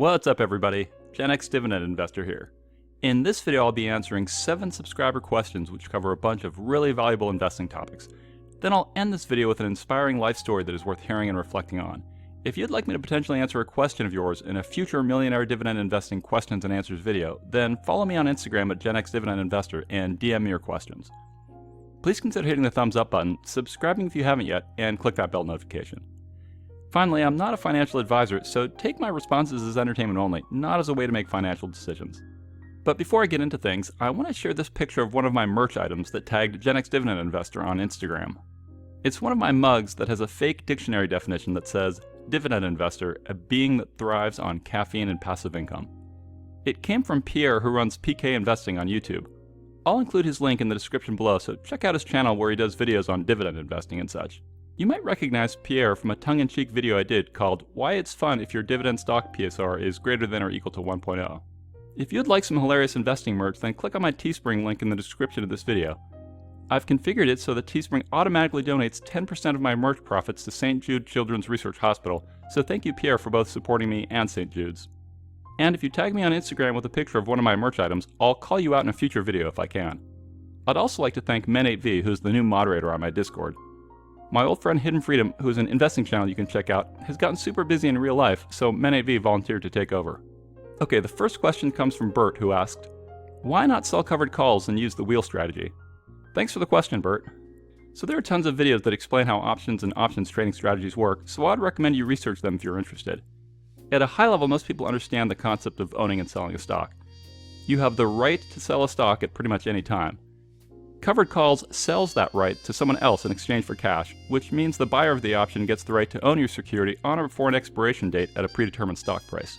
What's up everybody, GenExDividendInvestor here. In this video I'll be answering 7 subscriber questions which cover a bunch of really valuable investing topics. Then I'll end this video with an inspiring life story that is worth hearing and reflecting on. If you'd like me to potentially answer a question of yours in a future Millionaire Dividend Investing questions and answers video, then follow me on Instagram at GenExDividendInvestor and DM me your questions. Please consider hitting the thumbs up button, subscribing if you haven't yet, and click that bell notification. Finally, I'm not a financial advisor, so take my responses as entertainment only, not as a way to make financial decisions. But before I get into things, I want to share this picture of one of my merch items that tagged GenExDividendInvestor on Instagram. It's one of my mugs that has a fake dictionary definition that says, Dividend Investor, a being that thrives on caffeine and passive income. It came from Pierre, who runs PK Investing on YouTube. I'll include his link in the description below, so check out his channel where he does videos on dividend investing and such. You might recognize Pierre from a tongue-in-cheek video I did called Why It's Fun If Your Dividend Stock PSR is Greater Than or Equal to 1.0. If you'd like some hilarious investing merch, then click on my Teespring link in the description of this video. I've configured it so that Teespring automatically donates 10% of my merch profits to St. Jude Children's Research Hospital, so thank you Pierre for both supporting me and St. Jude's. And if you tag me on Instagram with a picture of one of my merch items, I'll call you out in a future video if I can. I'd also like to thank Men8V, who's the new moderator on my Discord. My old friend Hidden Freedom, who's an investing channel you can check out, has gotten super busy in real life, so Men8V volunteered to take over. Okay, the first question comes from Bert, who asked, why not sell covered calls and use the wheel strategy? Thanks for the question, Bert. So there are tons of videos that explain how options and options trading strategies work, so I'd recommend you research them if you're interested. At a high level, most people understand the concept of owning and selling a stock. You have the right to sell a stock at pretty much any time. Covered calls sells that right to someone else in exchange for cash, which means the buyer of the option gets the right to own your security on or before an expiration date at a predetermined stock price.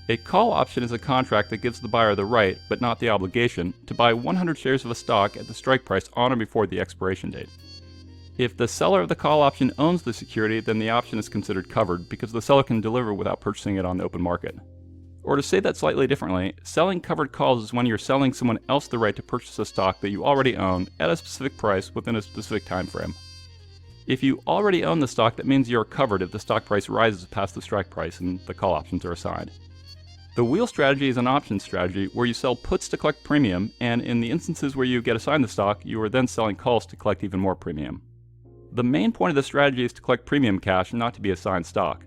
A call option is a contract that gives the buyer the right, but not the obligation, to buy 100 shares of a stock at the strike price on or before the expiration date. If the seller of the call option owns the security, then the option is considered covered because the seller can deliver without purchasing it on the open market. Or to say that slightly differently, selling covered calls is when you're selling someone else the right to purchase a stock that you already own at a specific price within a specific time frame. If you already own the stock, that means you're covered if the stock price rises past the strike price and the call options are assigned. The wheel strategy is an option strategy where you sell puts to collect premium, and in the instances where you get assigned the stock, you are then selling calls to collect even more premium. The main point of the strategy is to collect premium cash, not to be assigned stock.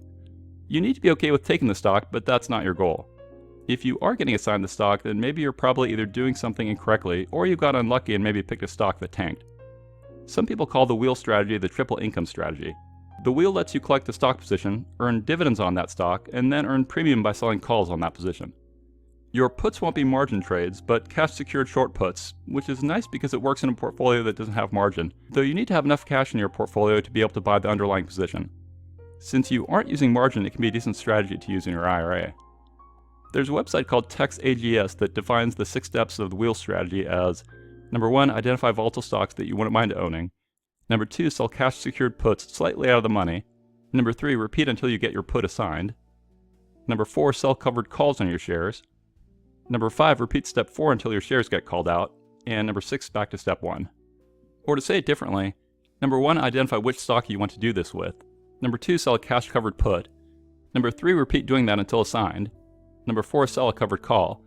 You need to be okay with taking the stock, but that's not your goal. If you are getting assigned the stock, then maybe you're probably either doing something incorrectly, or you got unlucky and maybe picked a stock that tanked. Some people call the wheel strategy the triple income strategy. The wheel lets you collect the stock position, earn dividends on that stock, and then earn premium by selling calls on that position. Your puts won't be margin trades, but cash secured short puts, which is nice because it works in a portfolio that doesn't have margin, though you need to have enough cash in your portfolio to be able to buy the underlying position. Since you aren't using margin, it can be a decent strategy to use in your IRA. There's a website called TextAGS that defines the 6 steps of the wheel strategy as: number 1, identify volatile stocks that you wouldn't mind owning. Number 2, sell cash secured puts slightly out of the money. Number 3, repeat until you get your put assigned. Number 4, sell covered calls on your shares. Number 5, repeat step 4 until your shares get called out. And number 6, back to step 1. Or to say it differently, number 1, identify which stock you want to do this with. Number 2, sell a cash covered put. Number 3, repeat doing that until assigned. Number 4, sell a covered call.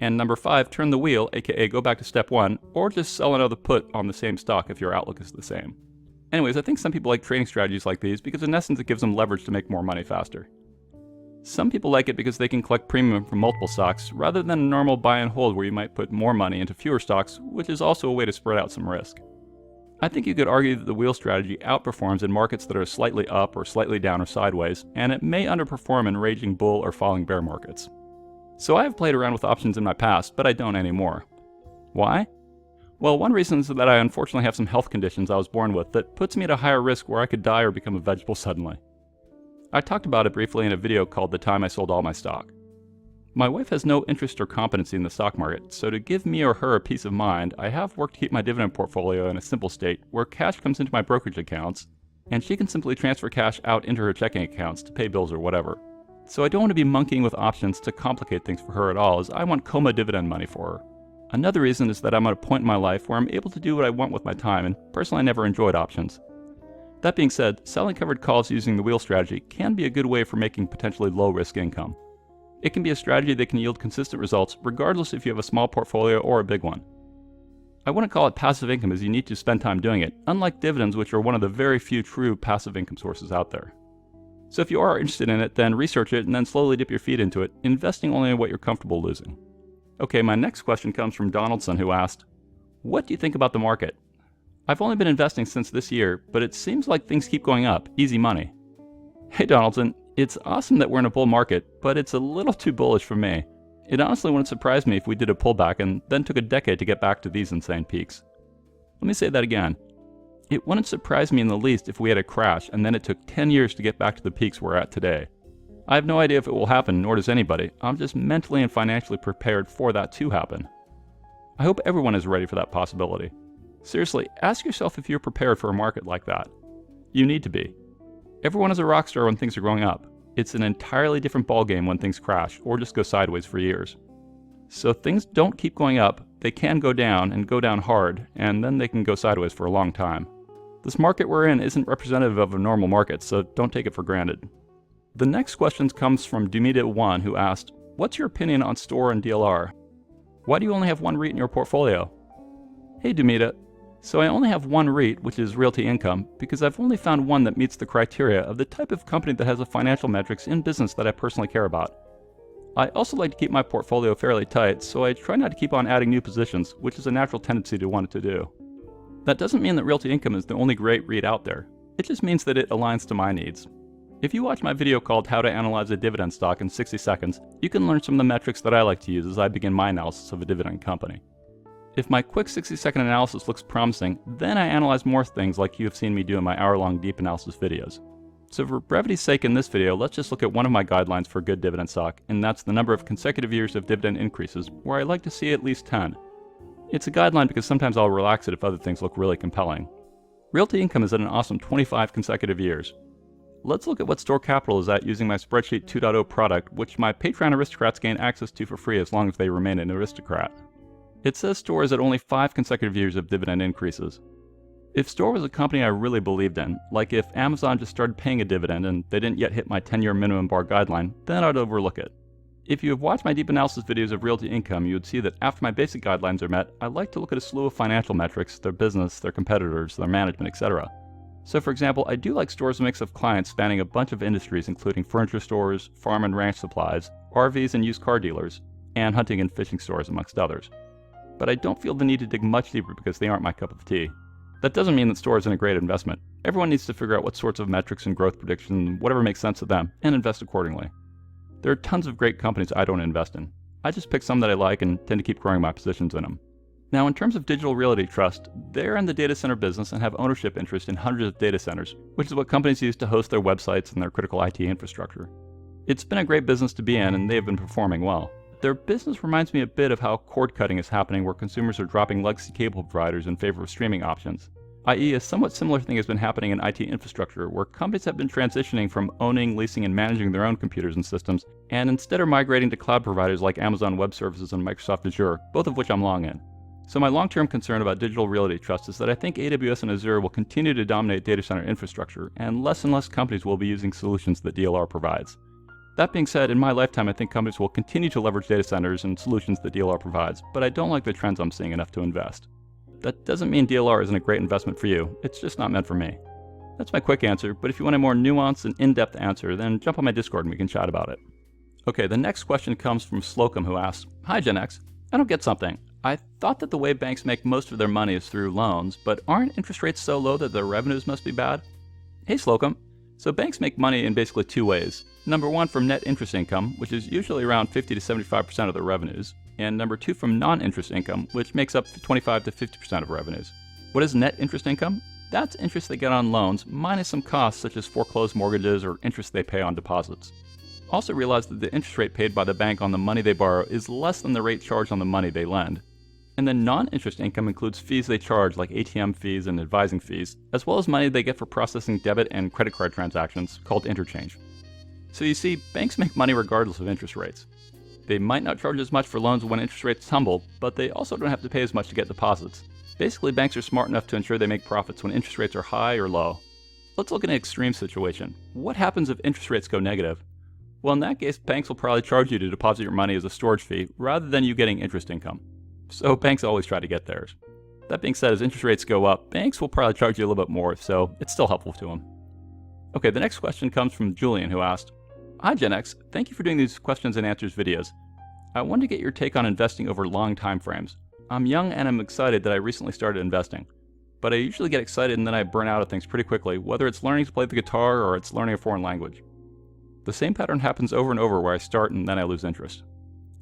And number 5, turn the wheel, aka go back to step 1, or just sell another put on the same stock if your outlook is the same. Anyways, I think some people like trading strategies like these because in essence it gives them leverage to make more money faster. Some people like it because they can collect premium from multiple stocks, rather than a normal buy and hold where you might put more money into fewer stocks, which is also a way to spread out some risk. I think you could argue that the wheel strategy outperforms in markets that are slightly up or slightly down or sideways, and it may underperform in raging bull or falling bear markets. So I have played around with options in my past, but I don't anymore. Why? Well, one reason is that I unfortunately have some health conditions I was born with that puts me at a higher risk where I could die or become a vegetable suddenly. I talked about it briefly in a video called The Time I Sold All My Stock. My wife has no interest or competency in the stock market, so to give me or her a peace of mind, I have worked to keep my dividend portfolio in a simple state where cash comes into my brokerage accounts, and she can simply transfer cash out into her checking accounts to pay bills or whatever. So I don't want to be monkeying with options to complicate things for her at all, as I want coma dividend money for her. Another reason is that I'm at a point in my life where I'm able to do what I want with my time, and personally I never enjoyed options. That being said, selling covered calls using the wheel strategy can be a good way for making potentially low risk income. It can be a strategy that can yield consistent results regardless if you have a small portfolio or a big one. I wouldn't call it passive income as you need to spend time doing it, unlike dividends, which are one of the very few true passive income sources out there. So if you are interested in it, then research it and then slowly dip your feet into it, investing only in what you're comfortable losing. Okay, my next question comes from Donaldson, who asked, "What do you think about the market? I've only been investing since this year, but it seems like things keep going up, easy money." Hey Donaldson, it's awesome that we're in a bull market, but it's a little too bullish for me. It honestly wouldn't surprise me if we did a pullback and then took a decade to get back to these insane peaks. Let me say that again. It wouldn't surprise me in the least if we had a crash and then it took 10 years to get back to the peaks we're at today. I have no idea if it will happen, nor does anybody. I'm just mentally and financially prepared for that to happen. I hope everyone is ready for that possibility. Seriously, ask yourself if you're prepared for a market like that. You need to be. Everyone is a rock star when things are going up. It's an entirely different ballgame when things crash or just go sideways for years. So things don't keep going up, they can go down and go down hard, and then they can go sideways for a long time. This market we're in isn't representative of a normal market, so don't take it for granted. The next question comes from Dumita1, who asked, "What's your opinion on STORE and DLR? Why do you only have one REIT in your portfolio?" Hey Dumita, so I only have one REIT, which is Realty Income, because I've only found one that meets the criteria of the type of company that has a financial metrics in business that I personally care about. I also like to keep my portfolio fairly tight, so I try not to keep on adding new positions, which is a natural tendency to want it to do. That doesn't mean that Realty Income is the only great REIT out there. It just means that it aligns to my needs. If you watch my video called How to Analyze a Dividend Stock in 60 Seconds, you can learn some of the metrics that I like to use as I begin my analysis of a dividend company. If my quick 60-second analysis looks promising, then I analyze more things like you have seen me do in my hour-long deep analysis videos. So for brevity's sake in this video, let's just look at one of my guidelines for a good dividend stock, and that's the number of consecutive years of dividend increases, where I like to see at least 10. It's a guideline because sometimes I'll relax it if other things look really compelling. Realty Income is at an awesome 25 consecutive years. Let's look at what STORE Capital is at using my Spreadsheet 2.0 product, which my Patreon aristocrats gain access to for free as long as they remain an aristocrat. It says STORE is at only 5 consecutive years of dividend increases. If STORE was a company I really believed in, like if Amazon just started paying a dividend and they didn't yet hit my 10-year minimum bar guideline, then I'd overlook it. If you have watched my deep analysis videos of Realty Income, you would see that after my basic guidelines are met, I like to look at a slew of financial metrics, their business, their competitors, their management, etc. So for example, I do like STORE's mix of clients spanning a bunch of industries including furniture stores, farm and ranch supplies, RVs and used car dealers, and hunting and fishing stores amongst others. But I don't feel the need to dig much deeper because they aren't my cup of tea. That doesn't mean that STORE isn't a great investment. Everyone needs to figure out what sorts of metrics and growth predictions, whatever makes sense to them, and invest accordingly. There are tons of great companies I don't invest in. I just pick some that I like and tend to keep growing my positions in them. Now in terms of Digital Realty Trust, they're in the data center business and have ownership interest in hundreds of data centers, which is what companies use to host their websites and their critical IT infrastructure. It's been a great business to be in and they have been performing well. Their business reminds me a bit of how cord cutting is happening where consumers are dropping legacy cable providers in favor of streaming options. I.e. a somewhat similar thing has been happening in IT infrastructure where companies have been transitioning from owning, leasing, and managing their own computers and systems, and instead are migrating to cloud providers like Amazon Web Services and Microsoft Azure, both of which I'm long in. So my long-term concern about Digital Realty Trust is that I think AWS and Azure will continue to dominate data center infrastructure, and less companies will be using solutions that DLR provides. That being said, in my lifetime I think companies will continue to leverage data centers and solutions that DLR provides, but I don't like the trends I'm seeing enough to invest. That doesn't mean DLR isn't a great investment for you, it's just not meant for me. That's my quick answer, but if you want a more nuanced and in-depth answer, then jump on my Discord and we can chat about it. Okay, the next question comes from Slocum, who asks, "Hi GenX, I don't get something. I thought that the way banks make most of their money is through loans, but aren't interest rates so low that their revenues must be bad?" Hey Slocum, so banks make money in basically two ways. Number one, from net interest income, which is usually around 50 to 75% of their revenues, and number two, from non-interest income, which makes up 25 to 50% of revenues. What is net interest income? That's interest they get on loans, minus some costs such as foreclosed mortgages or interest they pay on deposits. Also realize that the interest rate paid by the bank on the money they borrow is less than the rate charged on the money they lend. And then non-interest income includes fees they charge like ATM fees and advising fees, as well as money they get for processing debit and credit card transactions, called interchange. So you see, banks make money regardless of interest rates. They might not charge as much for loans when interest rates tumble, but they also don't have to pay as much to get deposits. Basically, banks are smart enough to ensure they make profits when interest rates are high or low. Let's look at an extreme situation. What happens if interest rates go negative? Well, in that case, banks will probably charge you to deposit your money as a storage fee rather than you getting interest income. So banks always try to get theirs. That being said, as interest rates go up, banks will probably charge you a little bit more, so it's still helpful to them. Okay, the next question comes from Julian, who asked, "Hi GenX, thank you for doing these questions and answers videos. I wanted to get your take on investing over long time frames. I'm young and I'm excited that I recently started investing. But I usually get excited and then I burn out of things pretty quickly, whether it's learning to play the guitar or it's learning a foreign language. The same pattern happens over and over where I start and then I lose interest.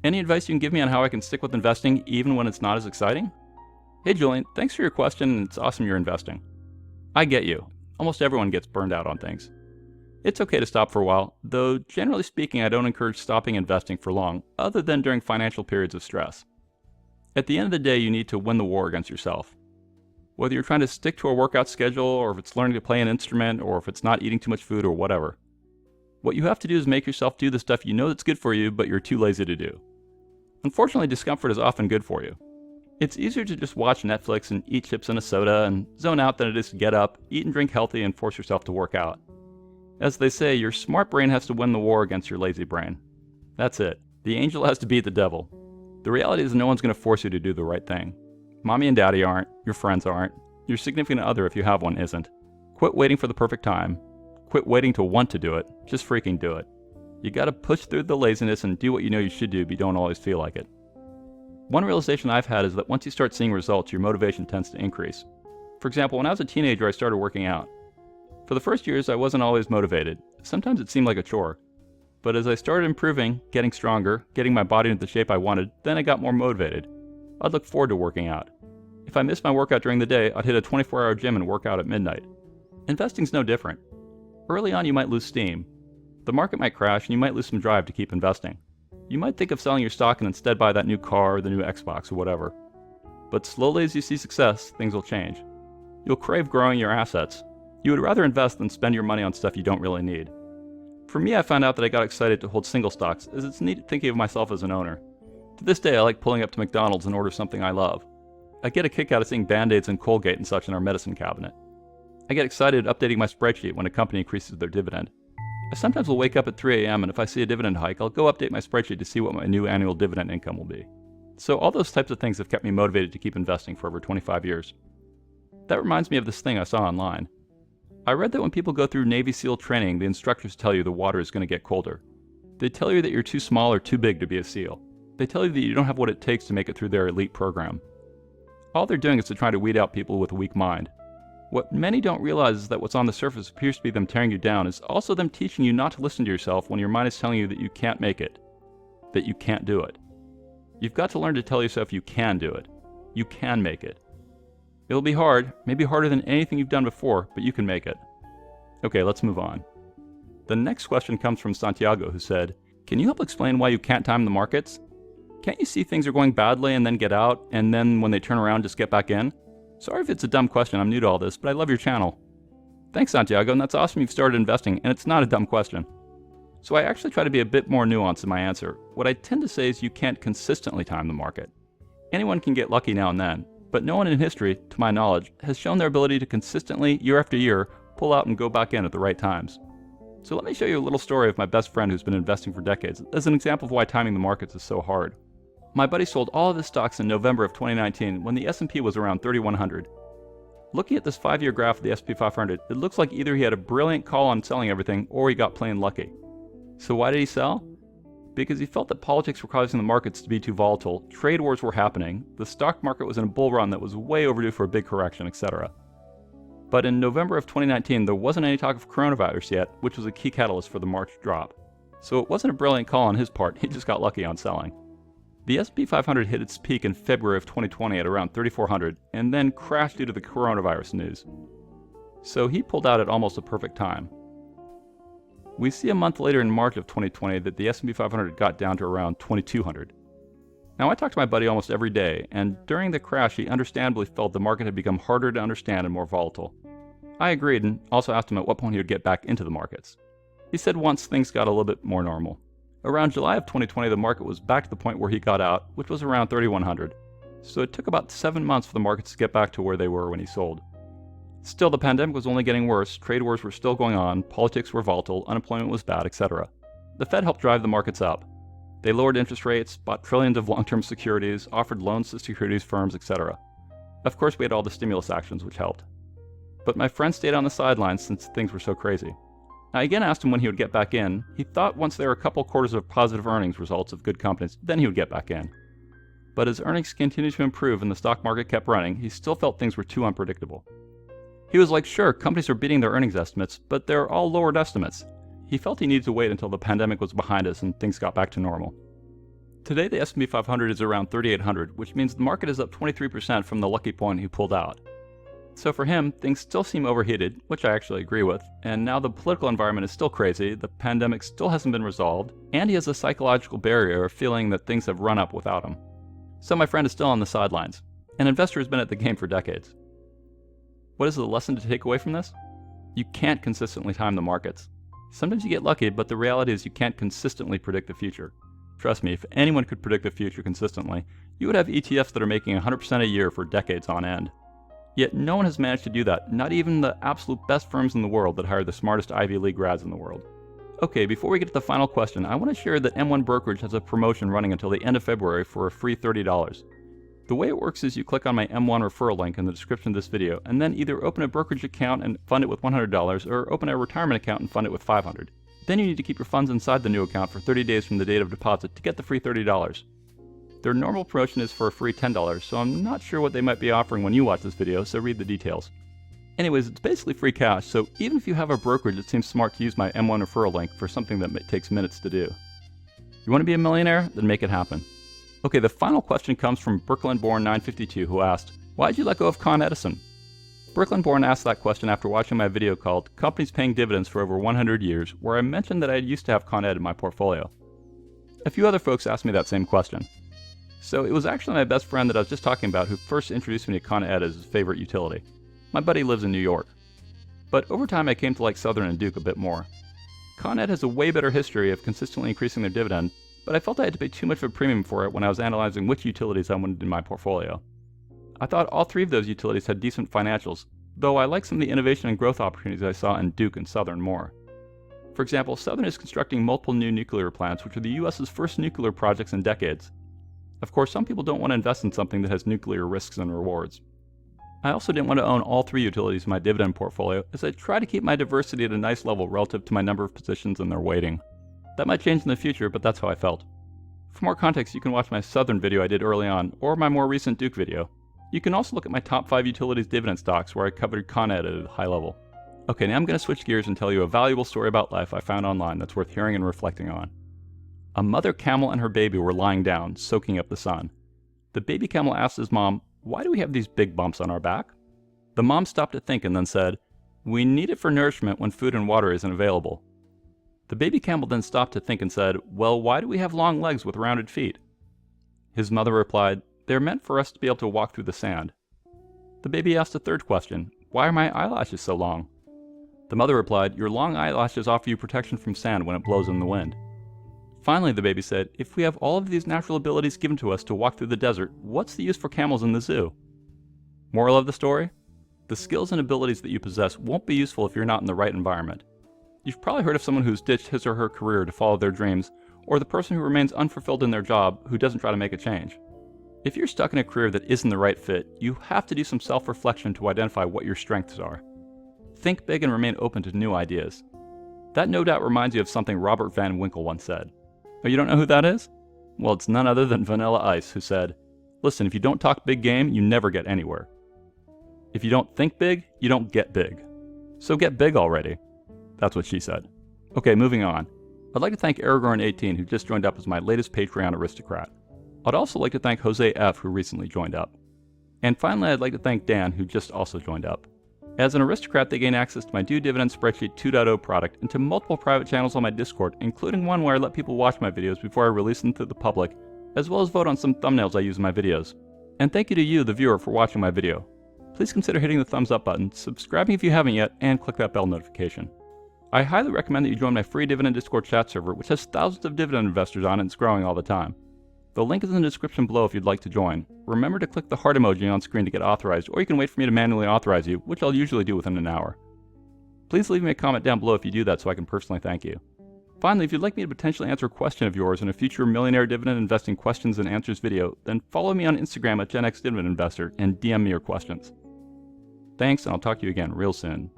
Any advice you can give me on how I can stick with investing even when it's not as exciting?" Hey Julian, thanks for your question and it's awesome you're investing. I get you. Almost everyone gets burned out on things. It's okay to stop for a while, though generally speaking I don't encourage stopping investing for long, other than during financial periods of stress. At the end of the day, you need to win the war against yourself. Whether you're trying to stick to a workout schedule, or if it's learning to play an instrument, or if it's not eating too much food or whatever. What you have to do is make yourself do the stuff you know that's good for you, but you're too lazy to do. Unfortunately, discomfort is often good for you. It's easier to just watch Netflix and eat chips and a soda and zone out than it is to get up, eat and drink healthy, and force yourself to work out. As they say, your smart brain has to win the war against your lazy brain. That's it. The angel has to beat the devil. The reality is no one's going to force you to do the right thing. Mommy and daddy aren't, your friends aren't, your significant other if you have one isn't. Quit waiting for the perfect time. Quit waiting to want to do it. Just freaking do it. You gotta push through the laziness and do what you know you should do but you don't always feel like it. One realization I've had is that once you start seeing results, your motivation tends to increase. For example, when I was a teenager, I started working out. For the first years, I wasn't always motivated. Sometimes it seemed like a chore. But as I started improving, getting stronger, getting my body into the shape I wanted, then I got more motivated. I'd look forward to working out. If I missed my workout during the day, I'd hit a 24-hour gym and work out at midnight. Investing's no different. Early on, you might lose steam. The market might crash and you might lose some drive to keep investing. You might think of selling your stock and instead buy that new car or the new Xbox or whatever. But slowly as you see success, things will change. You'll crave growing your assets. You would rather invest than spend your money on stuff you don't really need. For me, I found out that I got excited to hold single stocks, as it's neat thinking of myself as an owner. To this day, I like pulling up to McDonald's and order something I love. I get a kick out of seeing Band-Aids and Colgate and such in our medicine cabinet. I get excited updating my spreadsheet when a company increases their dividend. I sometimes will wake up at 3 a.m. and if I see a dividend hike, I'll go update my spreadsheet to see what my new annual dividend income will be. So all those types of things have kept me motivated to keep investing for over 25 years. That reminds me of this thing I saw online. I read that when people go through Navy SEAL training, the instructors tell you the water is going to get colder. They tell you that you're too small or too big to be a SEAL. They tell you that you don't have what it takes to make it through their elite program. All they're doing is to try to weed out people with a weak mind. What many don't realize is that what's on the surface appears to be them tearing you down is also them teaching you not to listen to yourself when your mind is telling you that you can't make it, that you can't do it. You've got to learn to tell yourself you can do it. You can make it. It'll be hard, maybe harder than anything you've done before, but you can make it. Okay, let's move on. The next question comes from Santiago, who said, "Can you help explain why you can't time the markets? Can't you see things are going badly and then get out, and then when they turn around just get back in? Sorry if it's a dumb question, I'm new to all this, but I love your channel." Thanks, Santiago, and that's awesome you've started investing, and it's not a dumb question. So I actually try to be a bit more nuanced in my answer. What I tend to say is you can't consistently time the market. Anyone can get lucky now and then, but no one in history, to my knowledge, has shown their ability to consistently, year after year, pull out and go back in at the right times. So let me show you a little story of my best friend who's been investing for decades as an example of why timing the markets is so hard. My buddy sold all of his stocks in November of 2019 when the S&P was around 3,100. Looking at this 5-year graph of the S&P 500, it looks like either he had a brilliant call on selling everything or he got plain lucky. So why did he sell? Because he felt that politics were causing the markets to be too volatile, trade wars were happening, the stock market was in a bull run that was way overdue for a big correction, etc. But in November of 2019, there wasn't any talk of coronavirus yet, which was a key catalyst for the March drop. So it wasn't a brilliant call on his part, he just got lucky on selling. The S&P 500 hit its peak in February of 2020 at around 3,400 and then crashed due to the coronavirus news. So he pulled out at almost a perfect time. We see a month later in March of 2020 that the S&P 500 got down to around 2,200. Now I talk to my buddy almost every day, and during the crash he understandably felt the market had become harder to understand and more volatile. I agreed and also asked him at what point he would get back into the markets. He said once things got a little bit more normal. Around July of 2020 the market was back to the point where he got out, which was around 3,100. So it took about 7 months for the markets to get back to where they were when he sold. Still, the pandemic was only getting worse, trade wars were still going on, politics were volatile, unemployment was bad, etc. The Fed helped drive the markets up. They lowered interest rates, bought trillions of long-term securities, offered loans to securities firms, etc. Of course, we had all the stimulus actions which helped. But my friend stayed on the sidelines since things were so crazy. I again asked him when he would get back in. He thought once there were a couple quarters of positive earnings results of good companies, then he would get back in. But as earnings continued to improve and the stock market kept running, he still felt things were too unpredictable. He was like, sure, companies are beating their earnings estimates, but they're all lowered estimates. He felt he needed to wait until the pandemic was behind us and things got back to normal. Today the S&P 500 is around 3,800, which means the market is up 23% from the lucky point he pulled out. So for him, things still seem overheated, which I actually agree with, and now the political environment is still crazy, the pandemic still hasn't been resolved, and he has a psychological barrier of feeling that things have run up without him. So my friend is still on the sidelines. An investor has been at the game for decades. What is the lesson to take away from this? You can't consistently time the markets. Sometimes you get lucky, but the reality is you can't consistently predict the future. Trust me, if anyone could predict the future consistently, you would have ETFs that are making 100% a year for decades on end. Yet no one has managed to do that, not even the absolute best firms in the world that hire the smartest Ivy League grads in the world. Okay, before we get to the final question, I want to share that M1 Brokerage has a promotion running until the end of February for a free $30. The way it works is you click on my M1 referral link in the description of this video, and then either open a brokerage account and fund it with $100, or open a retirement account and fund it with $500. Then you need to keep your funds inside the new account for 30 days from the date of deposit to get the free $30. Their normal promotion is for a free $10, so I'm not sure what they might be offering when you watch this video, so read the details. Anyways, it's basically free cash, so even if you have a brokerage, it seems smart to use my M1 referral link for something that takes minutes to do. You want to be a millionaire? Then make it happen. Okay, the final question comes from Brooklyn-born 952, who asked, why did you let go of Con Edison? Brooklyn-born asked that question after watching my video called Companies Paying Dividends for Over 100 Years, where I mentioned that I used to have Con Ed in my portfolio. A few other folks asked me that same question. So it was actually my best friend that I was just talking about who first introduced me to Con Ed as his favorite utility. My buddy lives in New York. But over time I came to like Southern and Duke a bit more. Con Ed has a way better history of consistently increasing their dividend, but I felt I had to pay too much of a premium for it when I was analyzing which utilities I wanted in my portfolio. I thought all three of those utilities had decent financials, though I like some of the innovation and growth opportunities I saw in Duke and Southern more. For example, Southern is constructing multiple new nuclear plants, which are the US's first nuclear projects in decades. Of course, some people don't want to invest in something that has nuclear risks and rewards. I also didn't want to own all three utilities in my dividend portfolio, as I try to keep my diversity at a nice level relative to my number of positions and their weighting. That might change in the future, but that's how I felt. For more context, you can watch my Southern video I did early on, or my more recent Duke video. You can also look at my top 5 utilities dividend stocks where I covered Con Ed at a high level. Okay, now I'm going to switch gears and tell you a valuable story about life I found online that's worth hearing and reflecting on. A mother camel and her baby were lying down, soaking up the sun. The baby camel asked his mom, why do we have these big bumps on our back? The mom stopped to think and then said, we need it for nourishment when food and water isn't available. The baby camel then stopped to think and said, well, why do we have long legs with rounded feet? His mother replied, they're meant for us to be able to walk through the sand. The baby asked a third question, why are my eyelashes so long? The mother replied, your long eyelashes offer you protection from sand when it blows in the wind. Finally, the baby said, if we have all of these natural abilities given to us to walk through the desert, what's the use for camels in the zoo? Moral of the story? The skills and abilities that you possess won't be useful if you're not in the right environment. You've probably heard of someone who's ditched his or her career to follow their dreams, or the person who remains unfulfilled in their job who doesn't try to make a change. If you're stuck in a career that isn't the right fit, you have to do some self-reflection to identify what your strengths are. Think big and remain open to new ideas. That no doubt reminds you of something Robert Van Winkle once said. Oh, you don't know who that is? Well, it's none other than Vanilla Ice, who said, listen, if you don't talk big game, you never get anywhere. If you don't think big, you don't get big. So get big already. That's what she said. Okay, moving on. I'd like to thank Aragorn18, who just joined up as my latest Patreon aristocrat. I'd also like to thank Jose F., who recently joined up. And finally, I'd like to thank Dan, who just also joined up. As an aristocrat, they gain access to my Due Dividend Spreadsheet 2.0 product and to multiple private channels on my Discord, including one where I let people watch my videos before I release them to the public, as well as vote on some thumbnails I use in my videos. And thank you to you, the viewer, for watching my video. Please consider hitting the thumbs up button, subscribing if you haven't yet, and click that bell notification. I highly recommend that you join my free Dividend Discord chat server, which has thousands of dividend investors on it and it's growing all the time. The link is in the description below if you'd like to join. Remember to click the heart emoji on screen to get authorized, or you can wait for me to manually authorize you, which I'll usually do within an hour. Please leave me a comment down below if you do that so I can personally thank you. Finally, if you'd like me to potentially answer a question of yours in a future Millionaire Dividend Investing Questions and Answers video, then follow me on Instagram at GenExDividendInvestor and DM me your questions. Thanks, and I'll talk to you again real soon.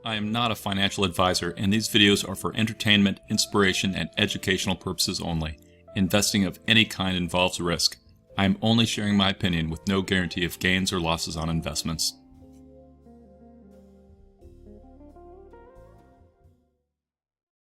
I am not a financial advisor, and these videos are for entertainment, inspiration, and educational purposes only. Investing of any kind involves risk. I am only sharing my opinion with no guarantee of gains or losses on investments.